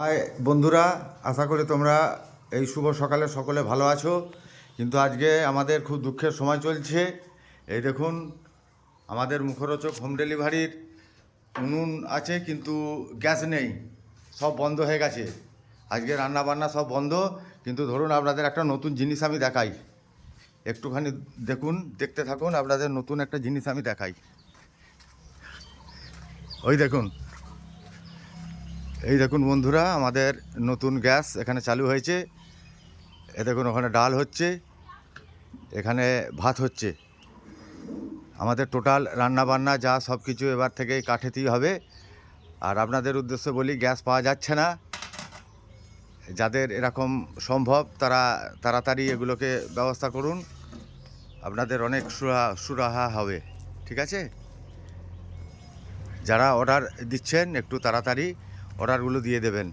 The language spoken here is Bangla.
হাই বন্ধুরা, আশা করি তোমরা এই শুভ সকালে সকলে ভালো আছো। কিন্তু আজকে আমাদের খুব দুঃখের সময় চলছে। এই দেখুন, আমাদের মুখরোচক হোম ডেলিভারির উনুন আছে কিন্তু গ্যাস নেই, সব বন্ধ হয়ে গেছে। আজকে রান্না বান্না সব বন্ধ। কিন্তু ধরুন, আপনাদের একটা নতুন জিনিস আমি দেখাই, একটুখানি দেখুন, দেখতে থাকুন। আপনাদের নতুন একটা জিনিস আমি দেখাই। ওই দেখুন, এই দেখুন বন্ধুরা, আমাদের নতুন গ্যাস এখানে চালু হয়েছে। এ দেখুন, ওখানে ডাল হচ্ছে, এখানে ভাত হচ্ছে। আমাদের টোটাল রান্না বান্না যা সব কিছু এবার থেকে কাঠেতেই হবে। আর আপনাদের উদ্দেশ্যে বলি, গ্যাস পাওয়া যাচ্ছে না, যাদের এরকম সম্ভব তারা তাড়াতাড়ি এগুলোকে ব্যবস্থা করুন, আপনাদের অনেক সুরাহা হবে। ঠিক আছে? যারা অর্ডার দিচ্ছেন একটু তাড়াতাড়ি অর্ডারগুলো দিয়ে দেবেন।